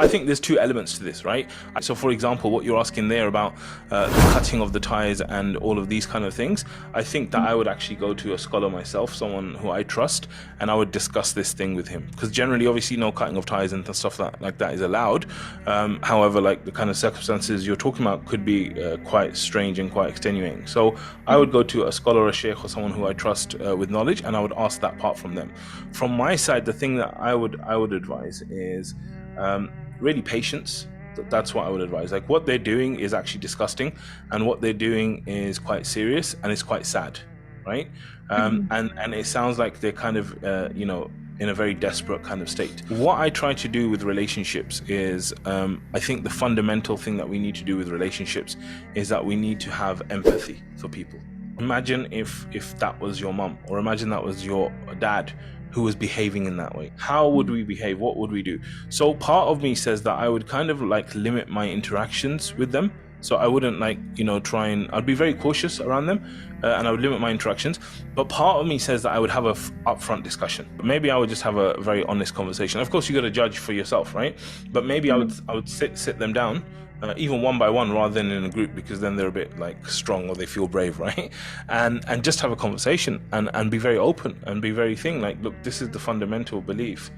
I think there's two elements to this, right? So for example, what you're asking there about the cutting of the ties and all of these kind of things, I think that I would actually go to a scholar myself, someone who I trust, and I would discuss this thing with him. Because generally, obviously, no cutting of ties and stuff like that is allowed. However, like the kind of circumstances you're talking about could be quite strange and quite extenuating. So I would go to a scholar, a sheikh, or someone who I trust with knowledge, and I would ask that part from them. From my side, the thing that I would advise is really patience. That's what I would advise. Like, what they're doing is actually disgusting, and what they're doing is quite serious, and it's quite sad, right? And it sounds like they're kind of in a very desperate kind of state. What I try to do with relationships is I think the fundamental thing that we need to do with relationships is that we need to have empathy for people. Imagine if that was your mum, or imagine that was your dad who was behaving in that way. How would we behave? What would we do? So part of me says that I would kind of like limit my interactions with them. So I wouldn't I'd be very cautious around them, and I would limit my interactions. But part of me says that I would have a upfront discussion. Maybe I would just have a very honest conversation. Of course, you got to judge for yourself, right? But maybe I would sit them down, even one by one rather than in a group, because then they're a bit like strong, or they feel brave, right? And just have a conversation and be very open and be very like, look, this is the fundamental belief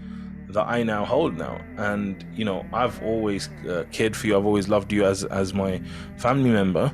that I now hold now, and I've always cared for you, I've always loved you as my family member,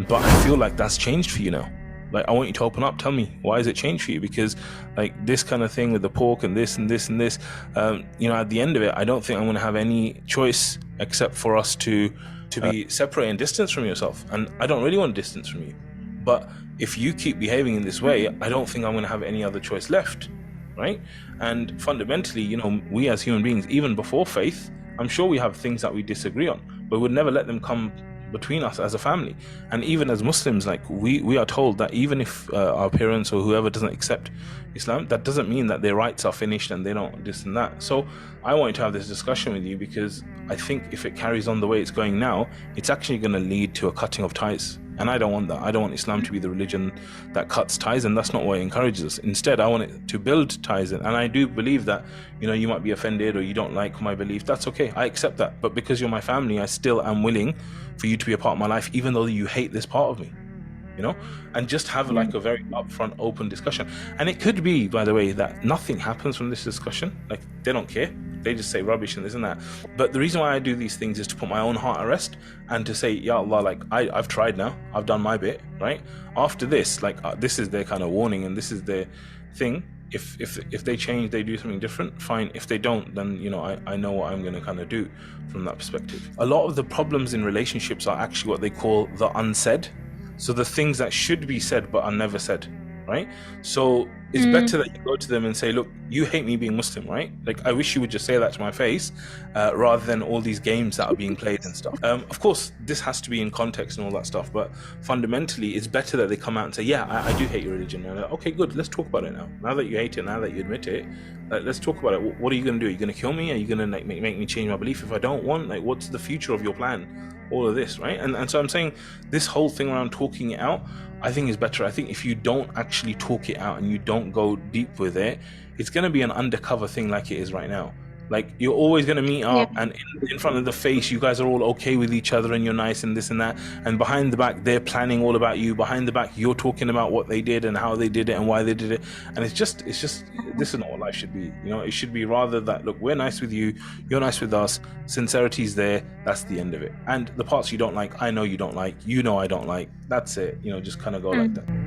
but I feel like that's changed for you now. Like, I want you to open up, tell me, why has it changed for you? Because like this kind of thing with the pork and this and this and this, at the end of it, I don't think I'm going to have any choice except for us to be separate and distance from yourself. And I don't really want distance from you, but if you keep behaving in this way, I don't think I'm going to have any other choice left, right? And fundamentally, we as human beings, even before faith, I'm sure we have things that we disagree on, but we'd never let them come between us as a family. And even as Muslims, like we are told that even if our parents or whoever doesn't accept Islam, that doesn't mean that their rights are finished and they don't this and that. So I want to have this discussion with you, because I think if it carries on the way it's going now, it's actually going to lead to a cutting of ties. And I don't want that. I don't want Islam to be the religion that cuts ties, and that's not what it encourages us. Instead, I want it to build ties. And I do believe that, you might be offended or you don't like my belief. That's okay. I accept that. But because you're my family, I still am willing for you to be a part of my life, even though you hate this part of me, and just have like a very upfront, open discussion. And it could be, by the way, that nothing happens from this discussion. Like, they don't care. They just say rubbish and this and that. But the reason why I do these things is to put my own heart at rest and to say, Ya Allah, like I've tried now, I've done my bit, right? After this, this is their kind of warning, and this is their thing. If they change, they do something different, fine. If they don't, then I know what I'm going to kind of do from that perspective. A lot of the problems in relationships are actually what they call the unsaid. So the things that should be said but are never said, right? So it's better that you go to them and say, look, you hate me being Muslim, right? Like, I wish you would just say that to my face, rather than all these games that are being played and stuff. Of course, this has to be in context and all that stuff, but fundamentally, it's better that they come out and say, yeah, I do hate your religion. And like, okay, good, let's talk about it now. Now that you hate it, now that you admit it, let's talk about it. What are you going to do? Are you going to kill me? Are you going to make me change my belief if I don't want? Like, what's the future of your plan? All of this, right? And so I'm saying this whole thing around talking it out, I think is better. I think if you don't actually talk it out and you don't go deep with it, it's going to be an undercover thing like it is right now. Like, you're always going to meet up, and in front of the face, you guys are all okay with each other and you're nice and this and that. And behind the back, they're planning all about you. Behind the back, you're talking about what they did and how they did it and why they did it. And it's just, this is not what life should be. It should be rather that, look, we're nice with you, you're nice with us, sincerity's there, that's the end of it. And the parts you don't like, I know you don't like, I don't like, that's it. Just kind of go like that.